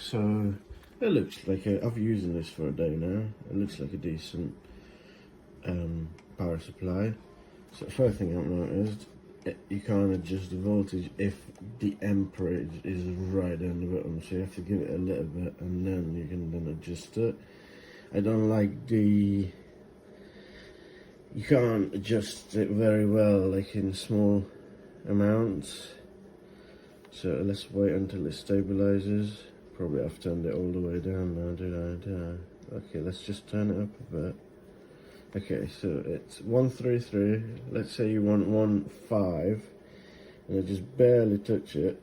So it looks like I've used this for a day now. It looks like a decent power supply. So the first thing I've noticed, you can't adjust the voltage if the amperage is right down the bottom, so you have to give it a little bit and then you can then adjust it. I don't like you can't adjust it very well, like in small amounts. So let's wait until it stabilizes. Probably I've turned it all the way down now, did I? Okay, let's just turn it up a bit. Okay, so it's 133. Let's say you want 1.5, and I just barely touch it.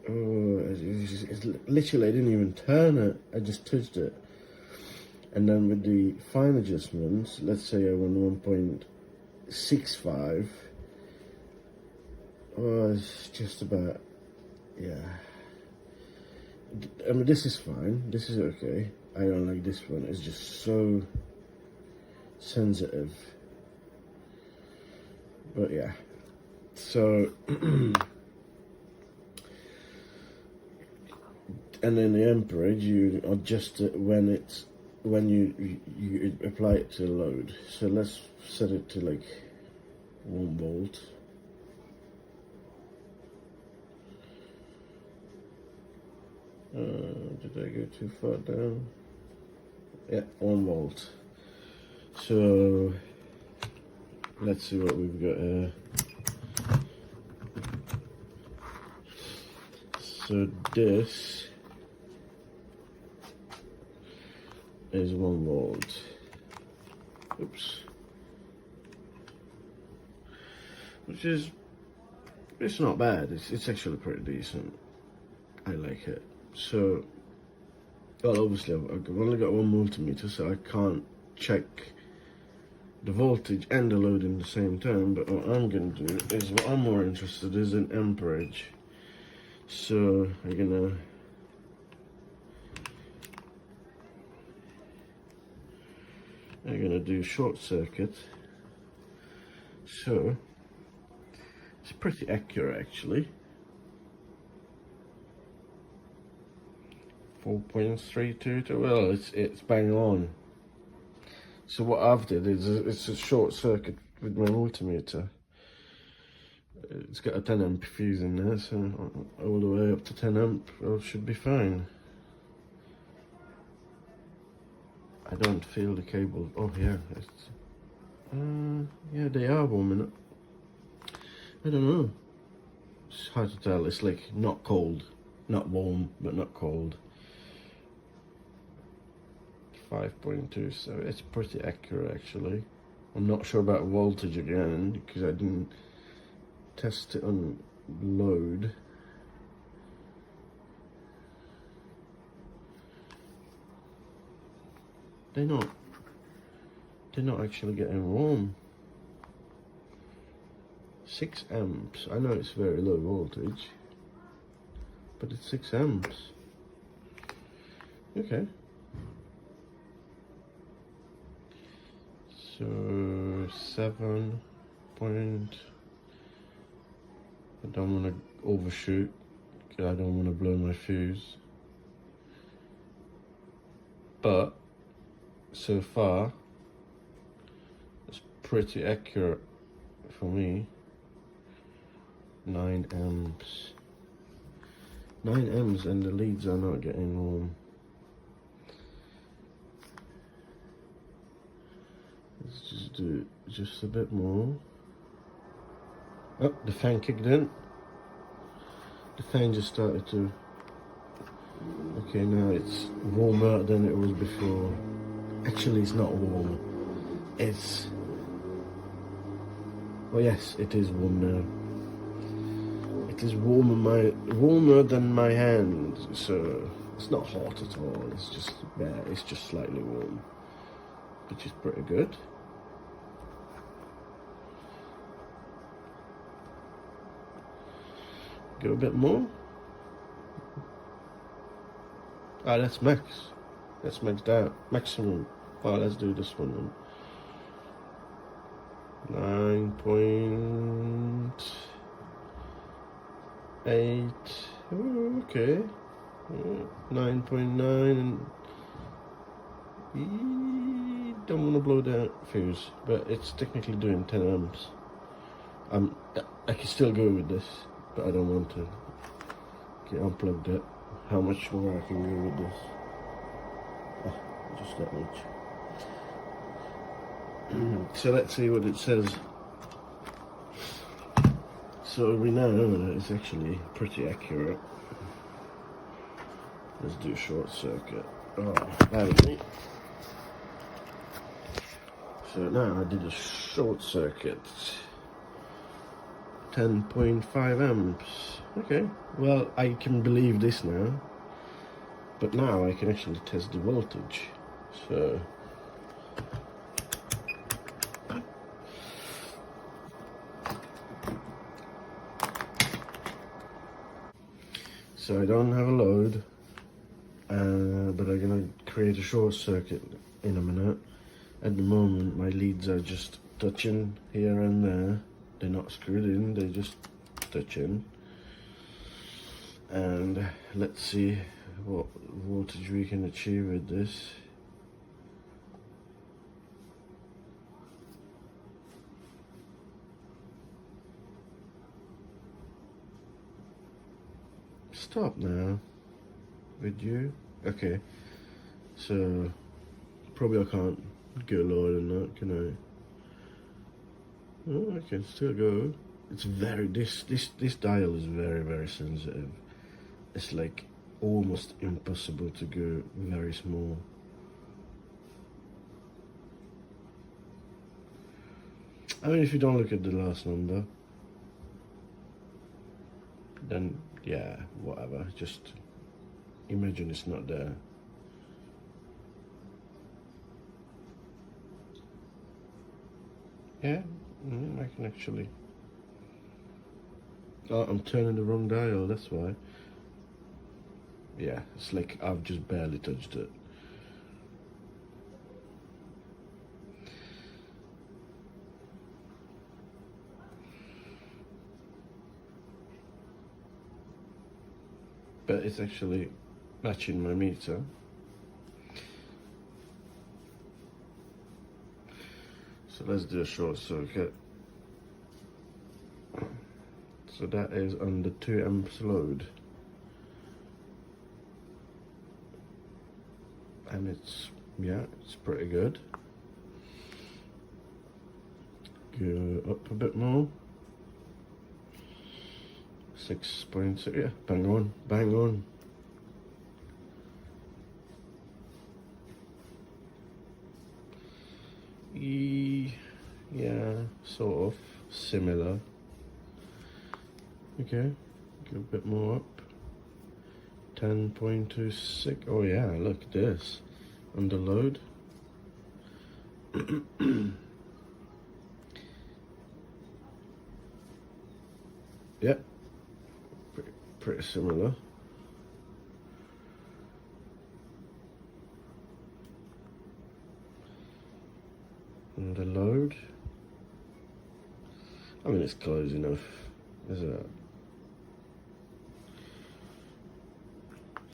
Oh, it's literally, I didn't even turn it. I just touched it. And then with the fine adjustments, let's say I want 1.65. Oh, it's just about, yeah. I mean, this is fine. This is okay. I don't like this one. It's just so sensitive. But yeah. So, and then the amperage, you adjust it when you apply it to the load. So let's set it to like 1 volt. Did I go too far down? Yeah, 1 volt. So let's see what we've got here. So this is 1 volt. Oops. Which is, it's not bad. It's actually pretty decent. I like it. So, well, obviously I've only got 1 multimeter, so I can't check the voltage and the load in the same time. But what I'm gonna do is, what I'm more interested is in amperage. So I'm gonna do short circuit. So it's pretty accurate actually. 4.32. Well, it's bang on. So what I've did is it's a short circuit with my multimeter. It's got a 10 amp fuse in there, so all the way up to 10 amp, well, should be fine. I don't feel the cable. Oh yeah, yeah, they are warming up. I don't know. It's hard to tell. It's like not cold, not warm, but not cold. 5.2, so it's pretty accurate actually. I'm not sure about voltage again because I didn't test it on load. They're not actually getting warm. 6 amps. I know it's very low voltage, but it's 6 amps. Okay. So 7 point. I don't want to overshoot because I don't want to blow my fuse. But so far, it's pretty accurate for me. 9 amps. 9 amps, and the leads are not getting warm. Let's just do just a bit more. Oh, the fan kicked in. The fan just started to. Okay, now it's warmer than it was before. Actually, it's not warm. It's. Oh yes, it is warm now. It is warmer than my hand. So it's not hot at all. It's just it's just slightly warm, which is pretty good. Go a bit more. Ah, that's max. That's maxed out. Maximum. Oh, let's do this one then. 9.8. Oh, okay. 9.9, and don't want to blow that fuse, but it's technically doing 10 amps. I can still go with this, but I don't want to. Okay, unplugged it. How much more I can go with this? Just that much. So let's see what it says. So we now know that it's actually pretty accurate. Let's do short circuit. Oh, that was me. So now I did a short circuit. 10.5 amps. Okay, well, I can believe this now. But now I can actually test the voltage. So I don't have a load, but I'm gonna create a short circuit in a minute. At the moment, my leads are just touching here and there. They're not screwed in, they're just touching. And let's see what voltage we can achieve with this. Stop now, would you? Okay, so probably I can't go lower than that, can I? Oh, I can still go. It's very, this dial is very sensitive. It's like almost impossible to go very small. I mean, if you don't look at the last number, then yeah, whatever, just imagine it's not there. Yeah, I can actually. Oh, I'm turning the wrong dial, that's why. Yeah, it's like I've just barely touched it. But it's actually matching my meter. So let's do a short circuit. So that is under 2 amps load. And it's, yeah, it's pretty good. Go up a bit more. 6.6, yeah, bang on, bang on. Yeah, sort of, similar. Okay, go a bit more up. 10.26, oh yeah, look at this, under load. Yep, pretty similar. Under load. I mean, it's close enough, isn't it?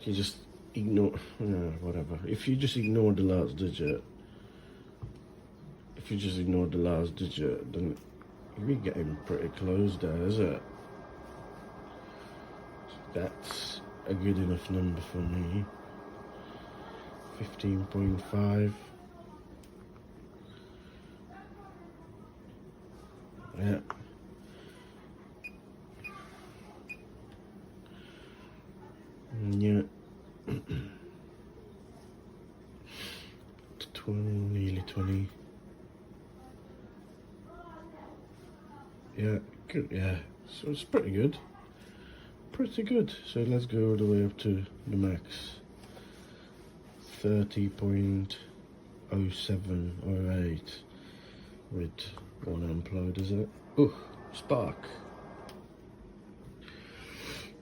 You just ignore, no, whatever. If you just ignore the last digit, then you're getting pretty close there, is it? That's a good enough number for me. 15.5. Yeah. Yeah. 20, nearly 20. Yeah, good, yeah. So it's pretty good. Pretty good. So let's go all the way up to the max. 30.0708 with 1 amp load, is it? Ooh, spark.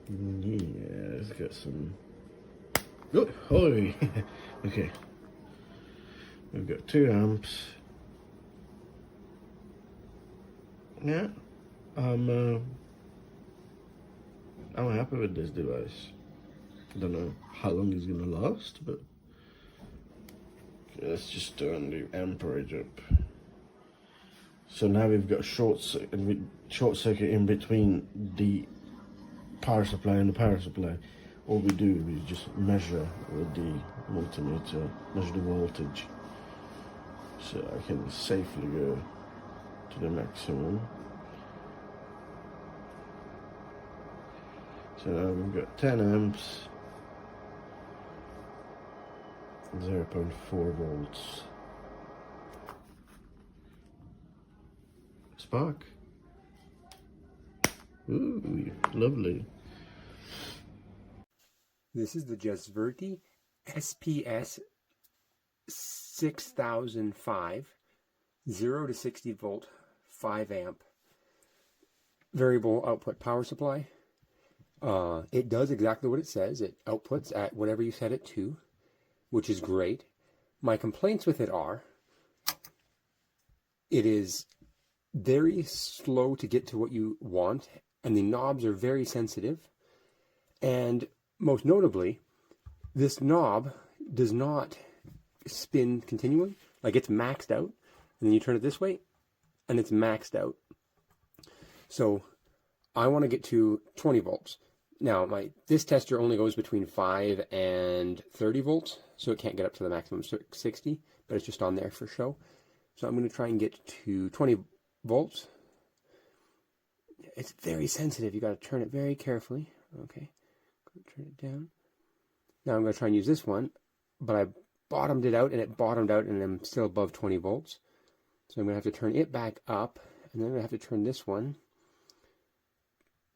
Yeah, let's get some. Oh, holy. Okay. We've got 2 amps. Yeah, I'm happy with this device. I don't know how long it's gonna last, but okay, let's just turn the amperage up. So now we've got short circuit in between the power supply and the power supply. All we do is just measure with the multimeter, measure the voltage. So I can safely go to the maximum. So now we've got 10 amps, 0.4 volts. Spark. Ooh, lovely. This is the Jesverty SPS 6005 0 to 60 volt 5 amp variable output power supply. It does exactly what it says. It outputs at whatever you set it to, which is great. My complaints with it are, it is very slow to get to what you want, and the knobs are very sensitive. And most notably, this knob does not spin continually. Like, it's maxed out, and then you turn it this way, and it's maxed out. So I want to get to 20 volts. Now, this tester only goes between 5 and 30 volts, so it can't get up to the maximum 60, but it's just on there for show. So I'm going to try and get to 20 volts. It's very sensitive. You got to turn it very carefully. Okay, turn it down. Now I'm going to try and use this one, but I bottomed it out, and it bottomed out, and I'm still above 20 volts. So I'm going to have to turn it back up, and then I'm going to have to turn this one.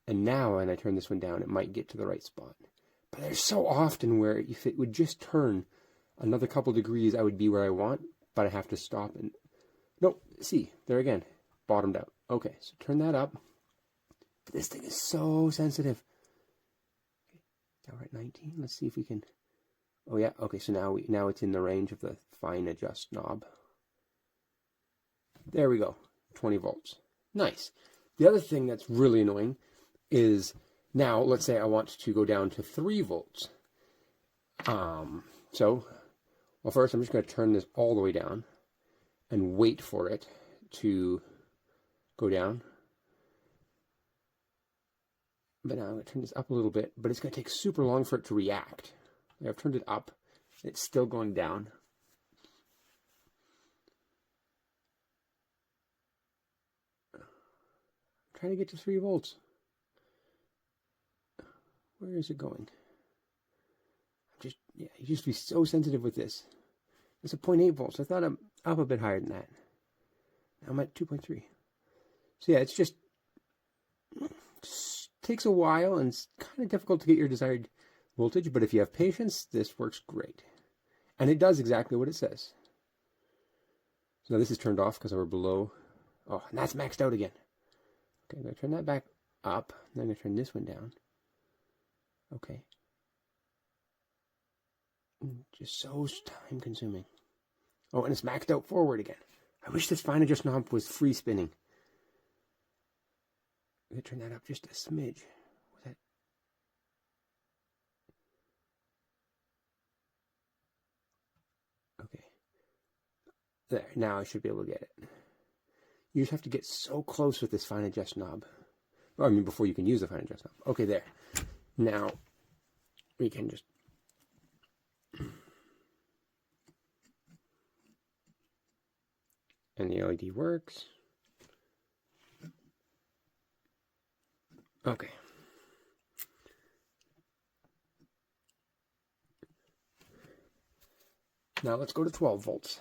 And now when I turn this one down, it might get to the right spot. But there's so often where if it would just turn another couple degrees, I would be where I want, but I have to stop and... Nope, see, there again, bottomed out. Okay, so turn that up. But this thing is so sensitive. Okay, now we're at 19. Let's see if we can... Oh yeah, okay, so now it's in the range of the fine adjust knob. There we go, 20 volts. Nice. The other thing that's really annoying is now, let's say I want to go down to 3 volts. Well, first I'm just going to turn this all the way down and wait for it to go down. But now I'm going to turn this up a little bit, but it's going to take super long for it to react. I've turned it up, it's still going down. I'm trying to get to 3 volts. Where is it going? You used to be so sensitive with this. It's a 0.8 volts. I thought I'm up a bit higher than that. Now I'm at 2.3. So yeah, it just takes a while, and it's kind of difficult to get your desired voltage, but if you have patience, this works great. And it does exactly what it says. So now this is turned off because we're below. Oh, and that's maxed out again. Okay, I'm going to turn that back up. Then I'm going to turn this one down. Okay. Just so time consuming. Oh, and it's maxed out forward again. I wish this fine adjust knob was free spinning. I'm going to turn that up just a smidge. Was that? Okay. There, now I should be able to get it. You just have to get so close with this fine adjust knob. Well, I mean, before you can use the fine adjust knob. Okay, there. Now, we can just... And the LED works. Okay. Now let's go to 12 volts.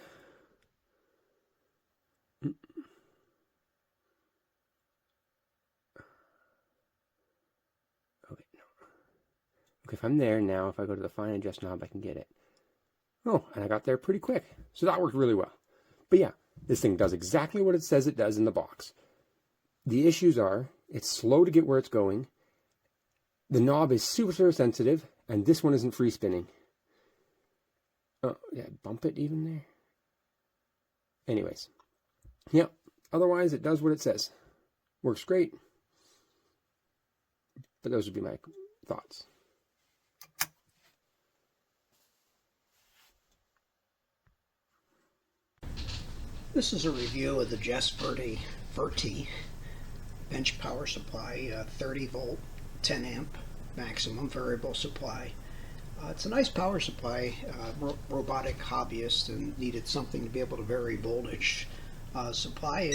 Okay, if I'm there now, if I go to the fine adjust knob, I can get it. Oh, and I got there pretty quick. So that worked really well. But yeah, this thing does exactly what it says it does in the box. The issues are, it's slow to get where it's going. The knob is super sensitive, and this one isn't free spinning. Oh, yeah, bump it even there. Anyways, yeah, otherwise it does what it says. Works great. But those would be my thoughts. This is a review of the Jesverty bench power supply, 30 volt, 10 amp maximum variable supply. It's a nice power supply. Robotic hobbyist and needed something to be able to vary voltage. Supply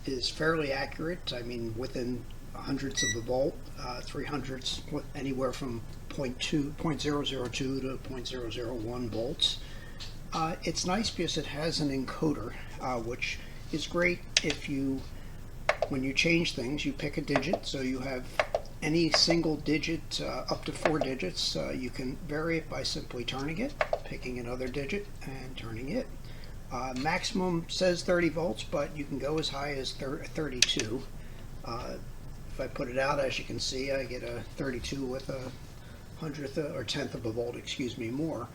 is fairly accurate. I mean, within hundredths of a volt, 300ths, anywhere from 0.002 to 0.001 volts. It's nice because it has an encoder, which is great if when you change things, you pick a digit, so you have any single digit up to 4 digits. You can vary it by simply turning it, picking another digit, and turning it. Maximum says 30 volts, but you can go as high as 32. If I put it out, as you can see, I get a 32 with a hundredth or tenth of a volt, excuse me, more.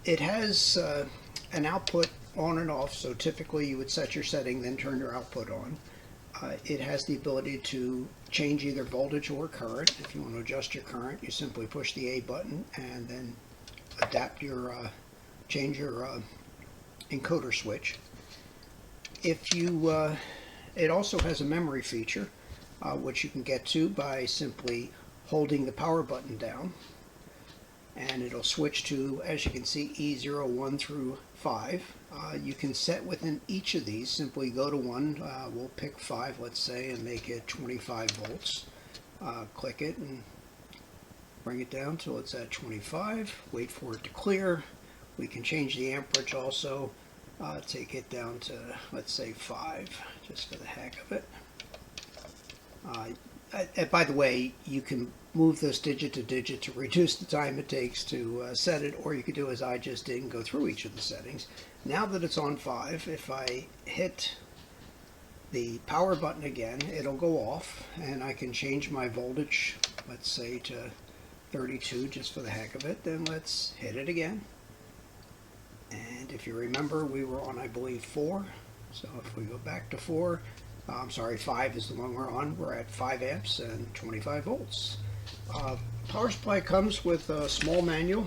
It has an output on and off, so typically you would set your setting, then turn your output on. It has the ability to change either voltage or current. If you want to adjust your current, you simply push the A button and then adapt your, change your encoder switch. If you, it also has a memory feature, which you can get to by simply holding the power button down, and it'll switch to, as you can see, E01 through 5. You can set within each of these. Simply go to one. We'll pick 5, let's say, and make it 25 volts. Click it and bring it down till it's at 25. Wait for it to clear. We can change the amperage also. Take it down to, let's say, 5, just for the heck of it. By the way, you can move this digit to digit to reduce the time it takes to set it, or you could do as I just did and go through each of the settings. Now that it's on 5, if I hit the power button again, it'll go off, and I can change my voltage, let's say to 32 just for the heck of it. Then let's hit it again. And if you remember, we were on, I believe, 4. So if we go back to 4, I'm sorry, 5 is the one we're on. We're at 5 amps and 25 volts. Power supply comes with a small manual,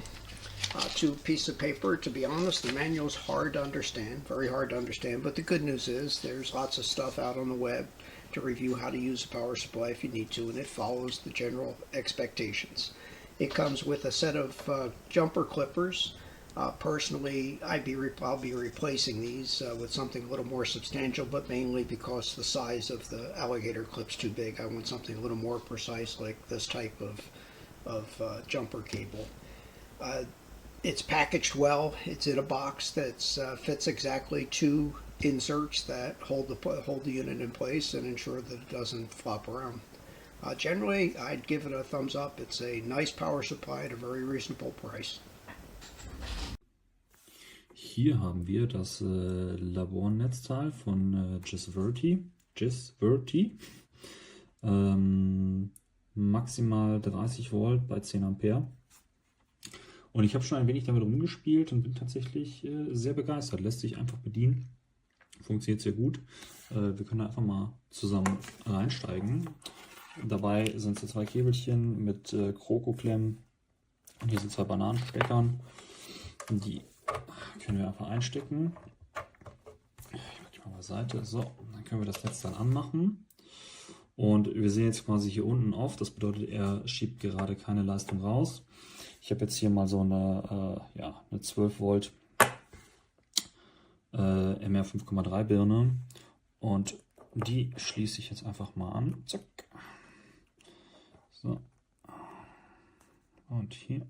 2 pieces of paper. To be honest, the manual is hard to understand, very hard to understand, but the good news is there's lots of stuff out on the web to review how to use a power supply if you need to, and it follows the general expectations. It comes with a set of jumper clippers. Personally, I'll be replacing these with something a little more substantial, but mainly because the size of the alligator clip's too big. I want something a little more precise, like this type of jumper cable. It's packaged well. It's in a box that fits exactly 2 inserts that hold the unit in place and ensure that it doesn't flop around. Generally, I'd give it a thumbs up. It's a nice power supply at a very reasonable price. Hier haben wir das Labornetzteil von Jesverty. Maximal 30 Volt bei 10 Ampere. Und ich habe schon ein wenig damit rumgespielt und bin tatsächlich sehr begeistert. Lässt sich einfach bedienen. Funktioniert sehr gut. Wir können einfach mal zusammen reinsteigen. Dabei sind es 2 Käbelchen mit Krokoklemmen. Und hier sind 2 Bananensteckern. Die können wir einfach einstecken. Ich mache die mal beiseite. So, dann können wir das Netz dann anmachen. Und wir sehen jetzt quasi hier unten auf. Das bedeutet, er schiebt gerade keine Leistung raus. Ich habe jetzt hier mal so eine 12 Volt MR 5,3 Birne. Und die schließe ich jetzt einfach mal an. Zack. So. Und hier.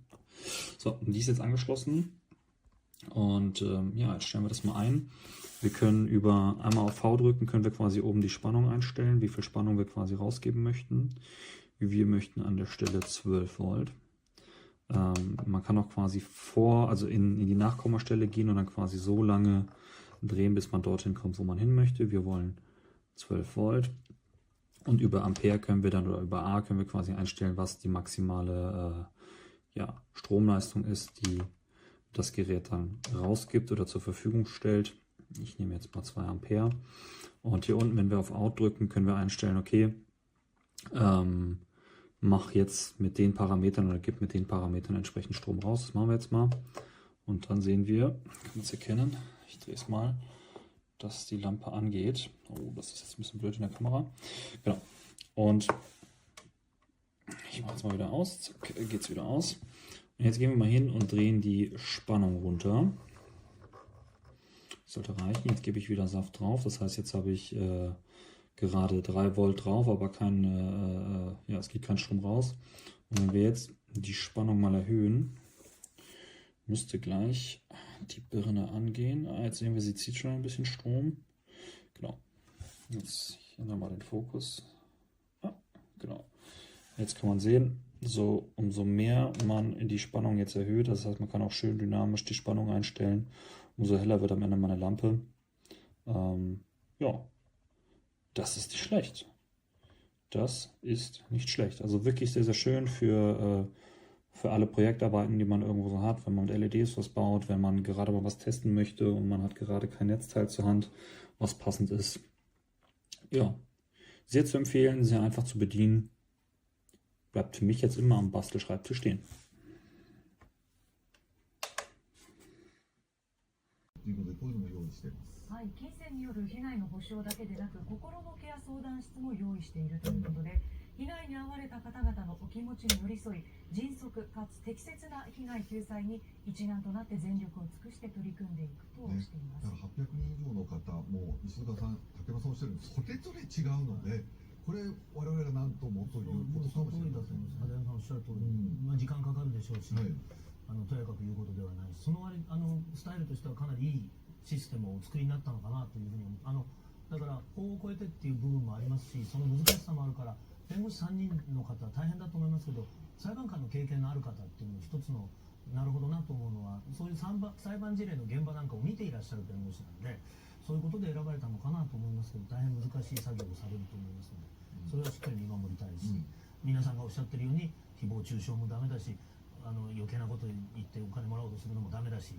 So, und die ist jetzt angeschlossen. Und ja, jetzt stellen wir das mal ein. Wir können einmal auf V drücken, können wir quasi oben die Spannung einstellen, wie viel Spannung wir quasi rausgeben möchten. Wir möchten an der Stelle 12 Volt. Man kann auch quasi also in die Nachkommastelle gehen und dann quasi so lange drehen, bis man dorthin kommt, wo man hin möchte. Wir wollen 12 Volt. Und über Ampere können wir dann, oder über A können wir quasi einstellen, was die maximale Stromleistung ist, die das Gerät dann rausgibt oder zur Verfügung stellt. Ich nehme jetzt mal 2 Ampere. Und hier unten, wenn wir auf Out drücken, können wir einstellen, okay, mach jetzt mit den Parametern oder gib mit den Parametern entsprechend Strom raus. Das machen wir jetzt mal. Und dann sehen wir, kann man es erkennen, Ich drehe es mal, dass die Lampe angeht. Oh, das ist jetzt ein bisschen blöd in der Kamera. Genau. Und ich mache es mal wieder aus. Zack, geht es wieder aus. Und jetzt gehen wir mal hin und drehen die Spannung runter. Das sollte reichen. Jetzt gebe ich wieder Saft drauf. Das heißt, jetzt habe ich gerade 3 Volt drauf, aber es geht kein Strom raus. Und wenn wir jetzt die Spannung mal erhöhen, müsste gleich die Birne angehen. Jetzt sehen wir, sie zieht schon ein bisschen Strom. Genau. Jetzt ändern wir mal den Fokus. Genau. Jetzt kann man sehen, so umso mehr man in die Spannung jetzt erhöht, das heißt, man kann auch schön dynamisch die Spannung einstellen, umso heller wird am Ende meine Lampe. Ja, das ist nicht schlecht. Das ist nicht schlecht. Also wirklich sehr, sehr schön für alle Projektarbeiten, die man irgendwo so hat, wenn man mit LEDs was baut, wenn man gerade mal was testen möchte und man hat gerade kein Netzteil zur Hand, was passend ist. Ja, sehr zu empfehlen, sehr einfach zu bedienen. Bleibt für mich jetzt immer am Bastelschreibtisch stehen. ということでこういうのも用意しています。はい、金銭による被害の補償だけでなく心のケア相談室も用意しているということで、被害に遭われた方々のお気持ちに寄り添い、迅速かつ適切な被害救済に一丸となって全力を尽くして取り組んでいくとしています。だから800人以上の方も石塚さん、竹山さんおっしゃるようにそれぞれ違うので、これ我々が何ともということかもしれません。竹山さんおっしゃる通り、時間かかるでしょうし、とやかく言うことではないし、その割スタイルとしてはかなりいいシステムをお作りになったのかなというふうにだから法を超えてっていう部分もありますし、その難しさもあるから弁護士3人の方大変だと思いますけど、裁判官の経験のある方っていうのも一つのなるほどなと思うのは、そういう裁判事例の現場なんかを見ていらっしゃる弁護士なんで、そういうことで選ばれたのかなと思いますけど、大変難しい作業をされると思いますので、それはしっかり見守りたいし、皆さんがおっしゃってるように誹謗中傷もダメだし、余計なこと言ってお金もらおうとするのもダメだし、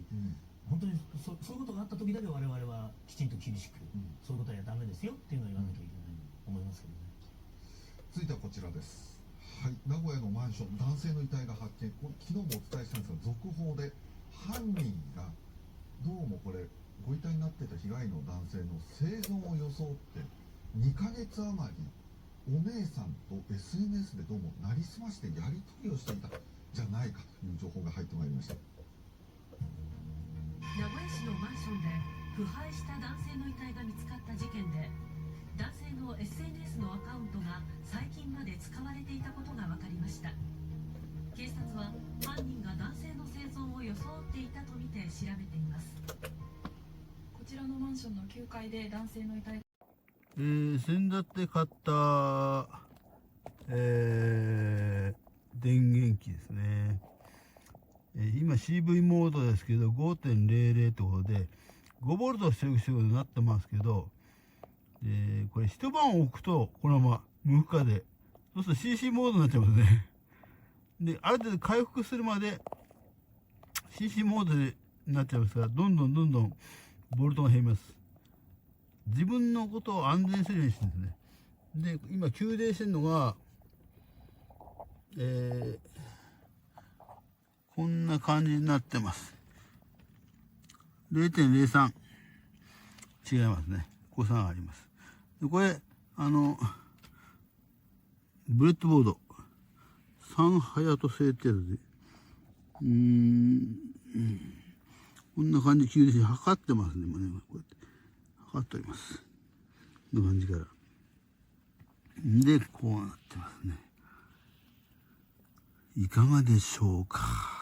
本当にそういうことがあった時だけ我々はきちんと厳しく、そういうことはダメですよっていうのを言わなきゃいけないと思いますけどね。続いてはこちらです。はい、名古屋のマンション、男性の遺体が発見。昨日もお伝えしたんですが、続報で犯人がどうもこれご遺体になってた被害の男性の生存を装って2ヶ月余りお姉さんと SNS でどうもなりすましてやり取りをしていたじゃないかという情報が入ってまいりました。名古屋市のマンションで腐敗した男性の遺体が見つかった事件で、男性の SNS のアカウントが最近まで使われていたことが分かりました。警察は犯人が男性の生存を装っていたとみて調べています。こちらのマンションの9階で男性の遺体先だって買った、電源機ですね。今 CV モードですけど 5.00 ということで 5V 出力仕様になってますけど、これ一晩置くとこのまま無負荷で、そうすると CC モードになっちゃいますね。で、ある程度回復するまで CC モードになっちゃいますから、どんどんボルトが減ります。自分のことを安全にするようにしてるんですね。で、今給電してるのが、こんな感じになってます。0.03 違いますね。誤差があります。でこれブレッドボード3ハヤト製ってやつでこんな感じで給電して測ってますね。今ね、こうやって測っております。こんな感じからでこうなってますね。いかがでしょうか。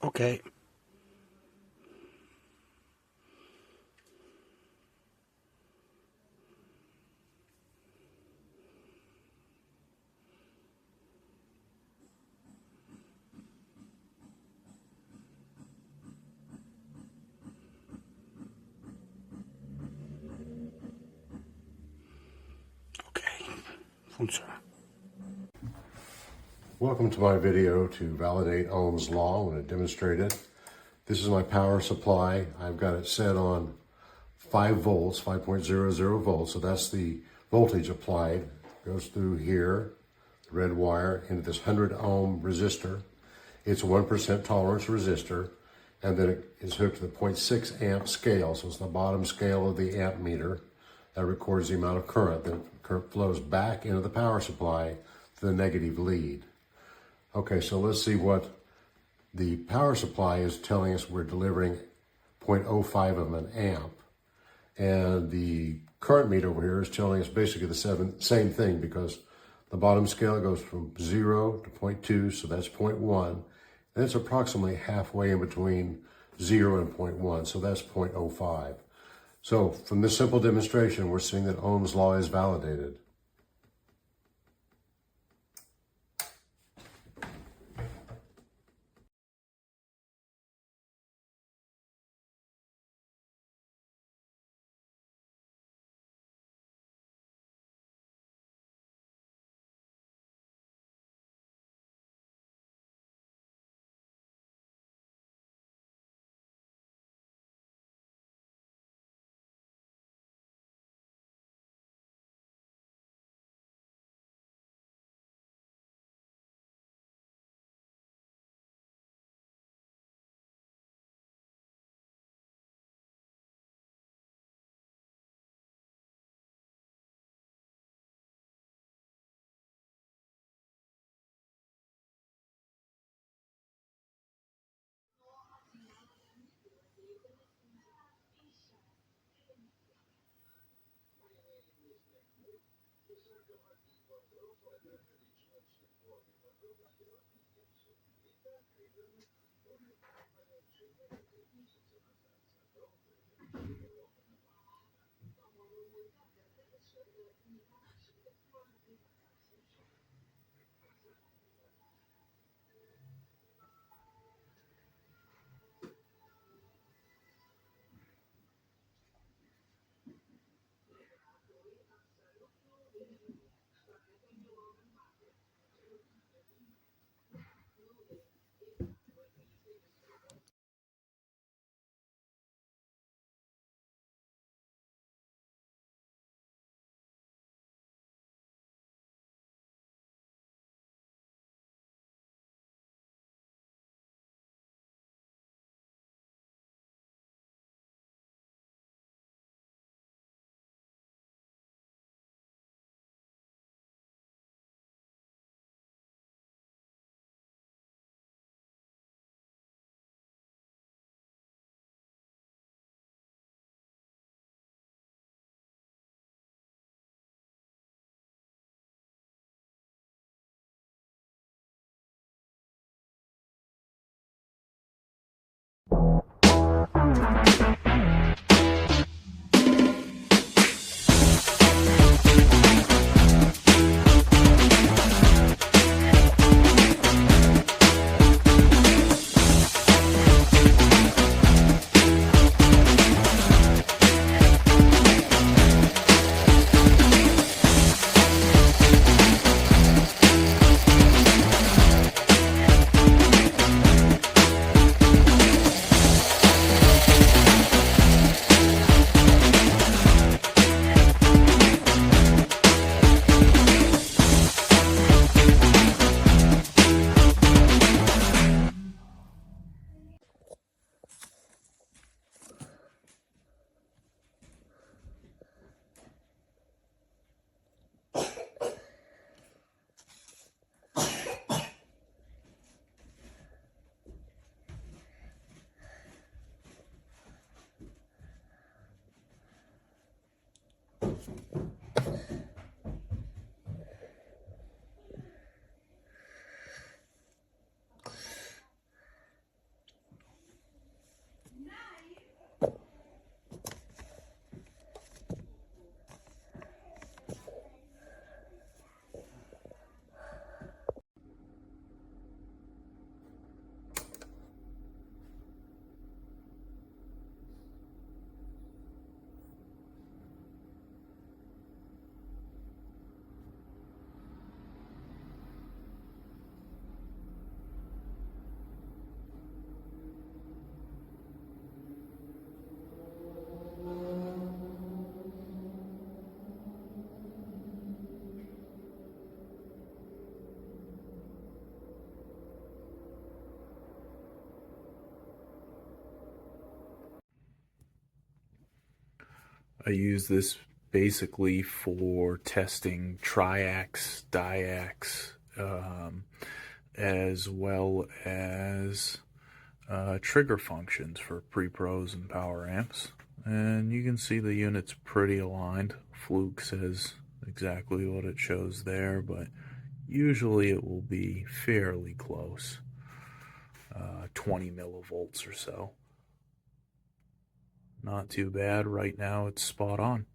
Okay. funziona. Welcome to my video to validate Ohm's law. I'm going to demonstrate it. This is my power supply. I've got it set on 5 volts, 5.00 volts. So that's the voltage applied. Goes through here, the red wire, into this 100 ohm resistor. It's a 1% tolerance resistor. And then it is hooked to the 0.6 amp scale. So it's the bottom scale of the amp meter. That records the amount of current. Then current flows back into the power supply to the negative lead. Okay, so let's see what the power supply is telling us. We're delivering 0.05 of an amp. And the current meter over here is telling us basically the same thing, because the bottom scale goes from 0 to 0.2, so that's 0.1. And it's approximately halfway in between 0 and 0.1, so that's 0.05. So from this simple demonstration, we're seeing that Ohm's law is validated. I use this basically for testing triacs, diacs, as well as trigger functions for pre-pros and power amps. And you can see the unit's pretty aligned. Fluke says exactly what it shows there, but usually it will be fairly close, 20 millivolts or so. Not too bad. Right now it's spot on.